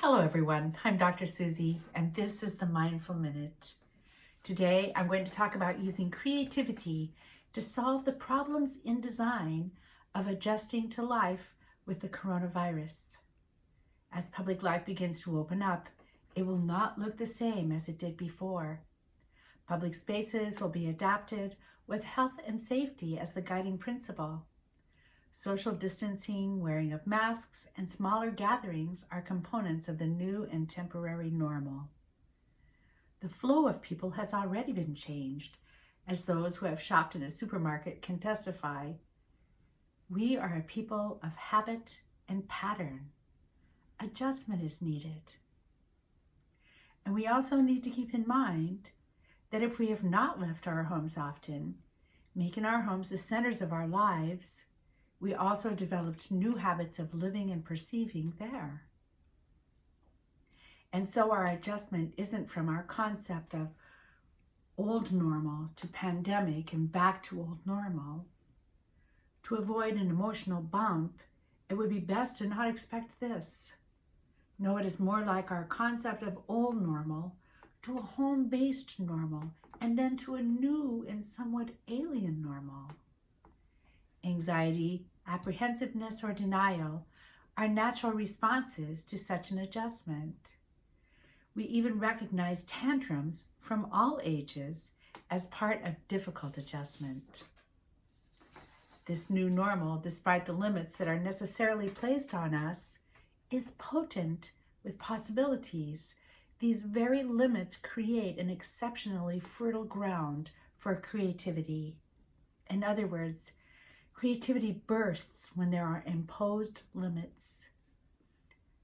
Hello everyone, I'm Dr. Susie and this is the Mindful Minute. Today I'm going to talk about using creativity to solve the problems in design of adjusting to life with the coronavirus. As public life begins to open up, it will not look the same as it did before. Public spaces will be adapted with health and safety as the guiding principle. Social distancing, wearing of masks, and smaller gatherings are components of the new and temporary normal. The flow of people has already been changed, as those who have shopped in a supermarket can testify. We are a people of habit and pattern. Adjustment is needed. And we also need to keep in mind that if we have not left our homes often, making our homes the centers of our lives, we also developed new habits of living and perceiving there. And so our adjustment isn't from our concept of old normal to pandemic and back to old normal. To avoid an emotional bump, it would be best to not expect this. No, it is more like our concept of old normal to a home-based normal, and then to a new and somewhat alien normal. Anxiety, apprehensiveness, or denial are natural responses to such an adjustment. We even recognize tantrums from all ages as part of difficult adjustment. This new normal, despite the limits that are necessarily placed on us, is potent with possibilities. These very limits create an exceptionally fertile ground for creativity. In other words, creativity bursts when there are imposed limits.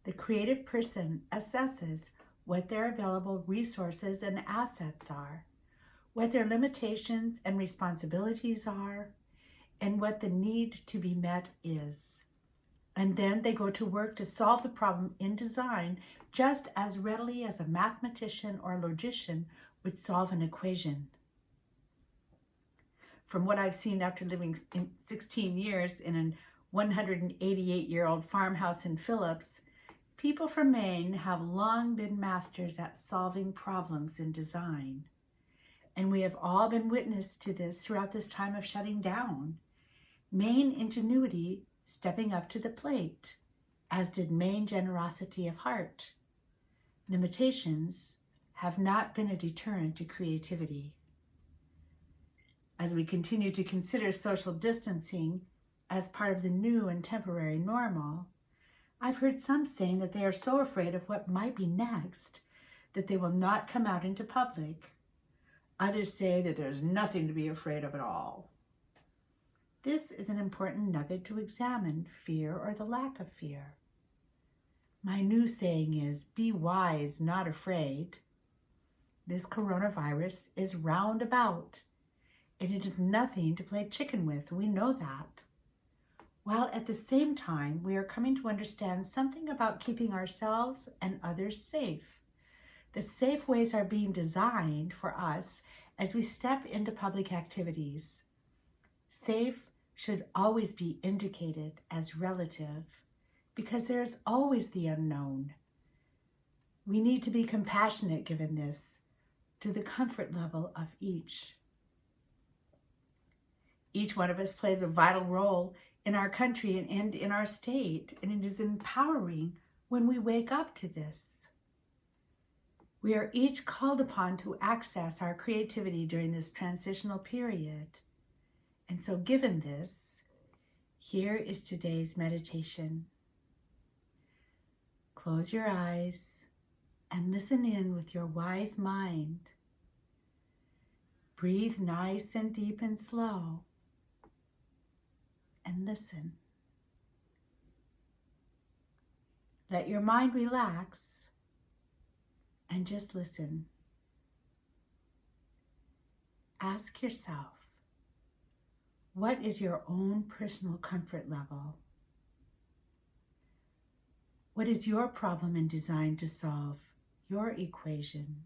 The creative person assesses what their available resources and assets are, what their limitations and responsibilities are, and what the need to be met is. And then they go to work to solve the problem in design just as readily as a mathematician or logician would solve an equation. From what I've seen after living in 16 years in a 188-year-old farmhouse in Phillips, people from Maine have long been masters at solving problems in design. And we have all been witness to this throughout this time of shutting down. Maine ingenuity stepping up to the plate, as did Maine generosity of heart. Limitations have not been a deterrent to creativity. As we continue to consider social distancing as part of the new and temporary normal, I've heard some saying that they are so afraid of what might be next that they will not come out into public. Others say that there's nothing to be afraid of at all. This is an important nugget to examine, fear or the lack of fear. My new saying is, be wise, not afraid. This coronavirus is roundabout, and it is nothing to play chicken with. We know that. While at the same time, we are coming to understand something about keeping ourselves and others safe. The safe ways are being designed for us as we step into public activities. Safe should always be indicated as relative because there is always the unknown. We need to be compassionate given this to the comfort level of each. Each one of us plays a vital role in our country and in our state, and it is empowering when we wake up to this. We are each called upon to access our creativity during this transitional period. And so given this, here is today's meditation. Close your eyes and listen in with your wise mind. Breathe nice and deep and slow. And listen. Let your mind relax and just listen. Ask yourself, what is your own personal comfort level? What is your problem in design to solve your equation?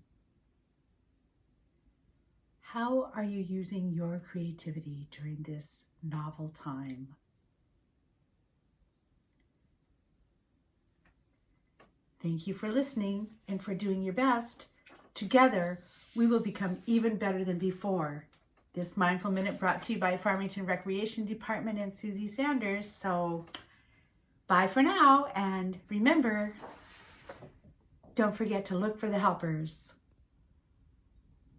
How are you using your creativity during this novel time? Thank you for listening and for doing your best. Together, we will become even better than before. This Mindful Minute brought to you by Farmington Recreation Department and Susie Sanders. So, bye for now, and remember, don't forget to look for the helpers.